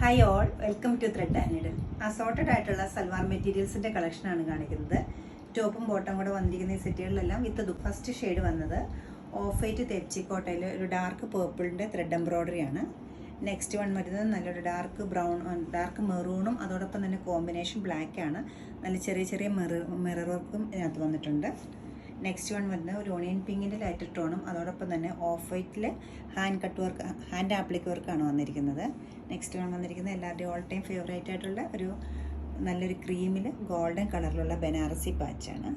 Hi all, welcome to thread and needle. Assorted ആയിട്ടുള്ള സൽവാർ മെറ്റീരിയൽസിൻ്റെ കളക്ഷനാണ് കാണിക്കുന്നത്. ടോപ്പും ബോട്ടം കൂടെ വന്നിരിക്കുന്ന ഈ സെറ്റുകളിലെല്ലാം വിത്ത് ഫസ്റ്റ് ഷെയ്ഡ് വന്നത് ഓഫ് വൈറ്റ് തെച്ചിക്കോട്ടയിൽ ഒരു ഡാർക്ക് പേർപ്പിളിൻ്റെ ത്രെഡ് എംബ്രോയ്ഡറിയാണ്. നെക്സ്റ്റ് വൺ വരുന്നത് നല്ലൊരു ഡാർക്ക് ഡാർക്ക് മെറൂണും അതോടൊപ്പം തന്നെ കോമ്പിനേഷൻ ബ്ലാക്കാണ്. നല്ല ചെറിയ ചെറിയ മിറർ വർക്കും ഇതിനകത്ത് വന്നിട്ടുണ്ട്. നെക്സ്റ്റ് വൺ വരുന്നത് ഒരു ഓണിയൻ പിങ്കിൻ്റെ ലൈറ്റർ ടോണും അതോടൊപ്പം തന്നെ ഓഫ് വൈറ്റിൽ ഹാൻഡ് ആപ്ലിക് വർക്കാണ് വന്നിരിക്കുന്നത്. നെക്സ്റ്റ് വൺ വന്നിരിക്കുന്നത് എല്ലാവരുടെയും ഓൾ ടൈം ഫേവറേറ്റ് ആയിട്ടുള്ള നല്ലൊരു ക്രീമിൽ ഗോൾഡൻ കളറിലുള്ള ബനാറസി പാച്ചാണ്.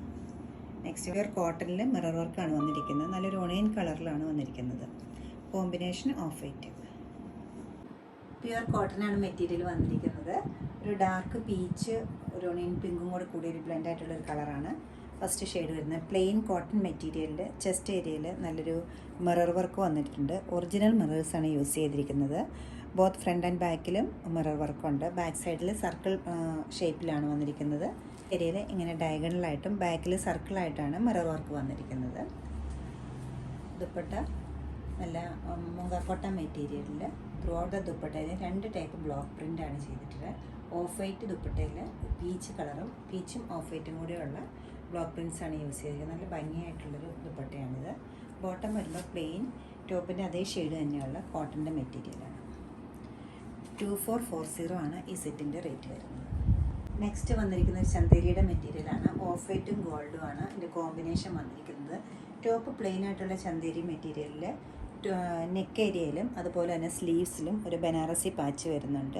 നെക്സ്റ്റ് പ്യുർ കോട്ടണിൽ മിറർ വർക്കാണ് വന്നിരിക്കുന്നത്. നല്ലൊരു ഓണിയൻ കളറിലാണ് വന്നിരിക്കുന്നത്. Combination of white. പ്യുർ കോട്ടനാണ് മെറ്റീരിയൽ വന്നിരിക്കുന്നത്. ഒരു ഡാർക്ക് പീച്ച് ഒരു ഓണിയൻ പിങ്കും കൂടെ കൂടി ഒരു ബ്ലെൻഡ് ആയിട്ടുള്ളൊരു കളറാണ് ഫസ്റ്റ് ഷെയ്ഡ് വരുന്നത്. പ്ലെയിൻ കോട്ടൺ മെറ്റീരിയലിൽ ചെസ്റ്റ് ഏരിയയിൽ നല്ലൊരു മിറർ വർക്ക് വന്നിട്ടുണ്ട്. ഒറിജിനൽ മിറേഴ്സാണ് യൂസ് ചെയ്തിരിക്കുന്നത്. ബോത്ത് ഫ്രണ്ട് ആൻഡ് ബാക്കിലും മിറർ വർക്കുണ്ട്. ബാക്ക് സൈഡിൽ സർക്കിൾ ഷേപ്പിലാണ് വന്നിരിക്കുന്നത്. ഏരിയയിൽ ഇങ്ങനെ ഡയഗണലായിട്ടും ബാക്കിൽ സർക്കിളായിട്ടാണ് മിറർ വർക്ക് വന്നിരിക്കുന്നത്. ദുപ്പട്ട നല്ല മുങ്കാക്കോട്ട മെറ്റീരിയലിൽ ത്രൂ ഔട്ട് ദ ദുപ്പട്ടയിൽ 2 ടൈപ്പ് ബ്ലോക്ക് പ്രിൻ്റാണ് ചെയ്തിട്ടുള്ളത്. ഓഫ് വൈറ്റ് ദുപ്പട്ടയിൽ പീച്ച് കളറും പീച്ചും ഓഫ് വൈറ്റും കൂടെയുള്ള ബ്ലോക്ക് പ്രിൻറ്റ്സാണ് യൂസ് ചെയ്തിരിക്കുന്നത്. നല്ല ഭംഗിയായിട്ടുള്ളൊരു ദുപ്പട്ടയാണിത്. ബോട്ടം വരുമ്പോൾ പ്ലെയിൻ, ടോപ്പിൻ്റെ അതേ ഷെയ്ഡ് തന്നെയുള്ള കോട്ടൻ്റെ മെറ്റീരിയലാണ്. 2440 ആണ് ഈ സെറ്റിൻ്റെ റേറ്റ് വരുന്നത്. നെക്സ്റ്റ് വന്നിരിക്കുന്ന ഒരു ചന്തേരിയുടെ മെറ്റീരിയലാണ്. ഓഫ് വൈറ്റും ഗോൾഡും ആണ് ഇതിൻ്റെ കോമ്പിനേഷൻ വന്നിരിക്കുന്നത്. ടോപ്പ് പ്ലെയിൻ ആയിട്ടുള്ള ചന്തേരി മെറ്റീരിയലിൽ നെക്ക് ഏരിയയിലും അതുപോലെ തന്നെ സ്ലീവ്സിലും ഒരു ബനാറസി പാച്ച് വരുന്നുണ്ട്.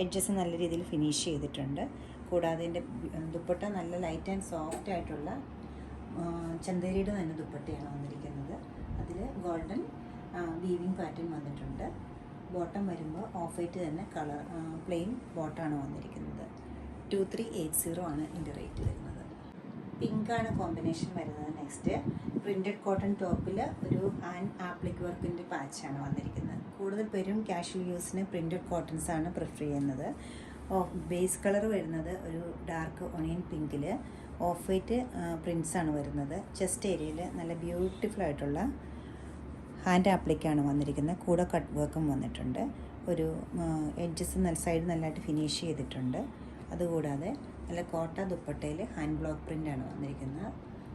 എഡ്ജസ് നല്ല രീതിയിൽ ഫിനിഷ് ചെയ്തിട്ടുണ്ട്. കൂടാതെ ഇതിൻ്റെ ദുപ്പട്ട നല്ല ലൈറ്റ് ആൻഡ് സോഫ്റ്റ് ആയിട്ടുള്ള ചന്തേരിയുടെ തന്നെ ദുപ്പട്ടയാണ് വന്നിരിക്കുന്നത്. അതിൽ ഗോൾഡൻ വീവിങ് പാറ്റേൺ വന്നിട്ടുണ്ട്. ബോട്ടം വരുമ്പോൾ ഓഫ് വൈറ്റ് തന്നെ കളർ പ്ലെയിൻ ബോട്ടമാണ് വന്നിരിക്കുന്നത്. 2380 ആണ് ഇതിൻ്റെ റേറ്റ് വരുന്നത്. പിങ്കാണ് കോമ്പിനേഷൻ വരുന്നത്. നെക്സ്റ്റ് പ്രിൻറ്റഡ് കോട്ടൺ ടോപ്പിൽ ഒരു ഹാൻഡ് ആപ്ലിക് വർക്കിൻ്റെ പാച്ചാണ് വന്നിരിക്കുന്നത്. കൂടുതൽ പേരും കാഷ്വൽ യൂസിന് പ്രിൻറ്റഡ് കോട്ടൺസാണ് പ്രിഫർ ചെയ്യുന്നത്. ബേസ് കളർ വരുന്നത് ഒരു ഡാർക്ക് ഒണിയൻ പിങ്കിൽ ഓഫ് വൈറ്റ് പ്രിൻറ്റ്സാണ് വരുന്നത്. ചെസ്റ്റ് ഏരിയയിൽ നല്ല ബ്യൂട്ടിഫുൾ ആയിട്ടുള്ള ഹാൻഡ് ആപ്ലിക്കാണ് വന്നിരിക്കുന്നത്. കൂടെ കട്ട് വർക്കും വന്നിട്ടുണ്ട്. ഒരു എഡ്ജസ് സൈഡ് നല്ലതായിട്ട് ഫിനിഷ് ചെയ്തിട്ടുണ്ട്. അതുകൂടാതെ നല്ല കോട്ട ദുപ്പട്ടയിൽ ഹാൻഡ് ബ്ലോക്ക് പ്രിൻ്റാണ് വന്നിരിക്കുന്നത്.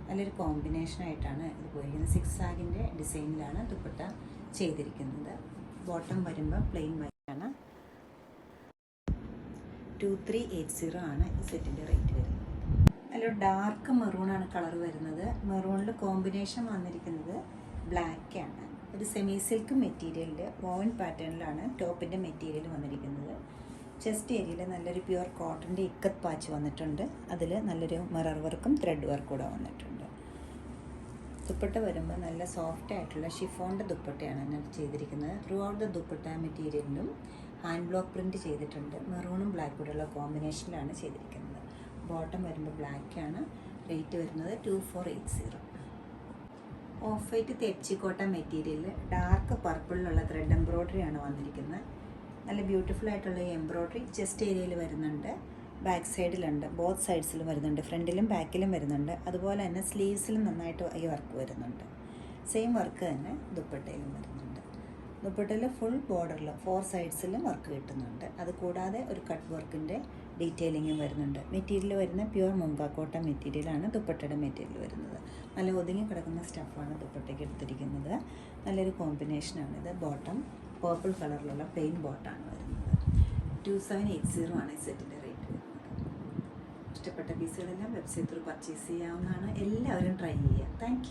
നല്ലൊരു കോമ്പിനേഷനായിട്ടാണ് ഇത് പോയിരിക്കുന്നത്. 6 ആഗിൻ്റെ ഡിസൈനിലാണ് ദുപ്പട്ട ചെയ്തിരിക്കുന്നത്. ബോട്ടം വരുമ്പോൾ പ്ലെയിൻ വൈറ്റാണ്. 2380 ആണ് ഈ സെറ്റിൻ്റെ റേറ്റ് വരുന്നത്. നല്ലൊരു ഡാർക്ക് മെറൂണാണ് കളർ വരുന്നത്. മെറൂണിൽ കോമ്പിനേഷൻ വന്നിരിക്കുന്നത് ബ്ലാക്കാണ്. ഒരു സെമി സിൽക്ക് മെറ്റീരിയലിൽ വോവൻ പാറ്റേണിലാണ് ടോപ്പിൻ്റെ മെറ്റീരിയൽ വന്നിരിക്കുന്നത്. ചെസ്റ്റ് ഏരിയയിൽ നല്ലൊരു പ്യുവർ കോട്ടൻ്റെ ഇക്കത്ത് പാച്ച് വന്നിട്ടുണ്ട്. അതിൽ നല്ലൊരു മിറർ വർക്കും ത്രെഡ് വർക്കും കൂടെ വന്നിട്ടുണ്ട്. ദുപ്പട്ട വരുമ്പോൾ നല്ല സോഫ്റ്റ് ആയിട്ടുള്ള ഷിഫോണിൻ്റെ ദുപ്പട്ടയാണ് അതിനകത്ത് ചെയ്തിരിക്കുന്നത്. ത്രൂ ഔട്ട് ദ ദുപ്പട്ട മെറ്റീരിയലിലും ഹാൻഡ് ബ്ലോക്ക് പ്രിൻറ്റ് ചെയ്തിട്ടുണ്ട്. മെറൂണും ബ്ലാക്കും കൂടെയുള്ള കോമ്പിനേഷനിലാണ് ചെയ്തിരിക്കുന്നത്. ബോട്ടം വരുമ്പോൾ ബ്ലാക്കാണ്. റേറ്റ് വരുന്നത് 2480. ഓഫ് വൈറ്റ് തെച്ചിക്കോട്ട മെറ്റീരിയലിൽ ഡാർക്ക് പർപ്പിളിലുള്ള ത്രെഡ് എംബ്രോയ്ഡറിയാണ് വന്നിരിക്കുന്നത്. നല്ല ബ്യൂട്ടിഫുൾ ആയിട്ടുള്ള ഈ എംബ്രോയ്ഡറി ചെസ്റ്റ് ഏരിയയിൽ വരുന്നുണ്ട്. ബാക്ക് സൈഡിലുണ്ട്. ബോത്ത് സൈഡ്സിലും വരുന്നുണ്ട്. ഫ്രണ്ടിലും ബാക്കിലും വരുന്നുണ്ട്. അതുപോലെ തന്നെ സ്ലീവ്സിലും നന്നായിട്ട് ഈ വർക്ക് വരുന്നുണ്ട്. സെയിം വർക്ക് തന്നെ ദുപ്പട്ടയിലും വരുന്നുണ്ട്. ദുപ്പട്ടയിൽ ഫുൾ ബോർഡറിൽ 4 സൈഡ്സിലും വർക്ക് കിട്ടുന്നുണ്ട്. അതുകൂടാതെ ഒരു കട്ട് വർക്കിൻ്റെ ഡീറ്റെയിലിങ്ങും വരുന്നുണ്ട്. മെറ്റീരിയൽ വരുന്ന പ്യുവർ മുങ്കാക്കോട്ട മെറ്റീരിയലാണ് ദുപ്പട്ടയുടെ മെറ്റീരിയൽ വരുന്നത്. നല്ല ഒതുങ്ങി കിടക്കുന്ന സ്റ്റഫാണ് ദുപ്പട്ടയ്ക്ക് എടുത്തിരിക്കുന്നത്. നല്ലൊരു കോമ്പിനേഷനാണിത്. ബോട്ടം പേർപ്പിൾ കളറിലുള്ള പ്ലെയിൻ ബോട്ടാണ് വരുന്നത്. 2780 ആണ് ഈ സെറ്റിൻ്റെ റേറ്റ് വരുന്നത്. ഇഷ്ടപ്പെട്ട പീസുകളെല്ലാം വെബ്സൈറ്റ് ത്രൂ പർച്ചേസ് ചെയ്യാവുന്നതാണ്. എല്ലാവരും ട്രൈ ചെയ്യുക. താങ്ക്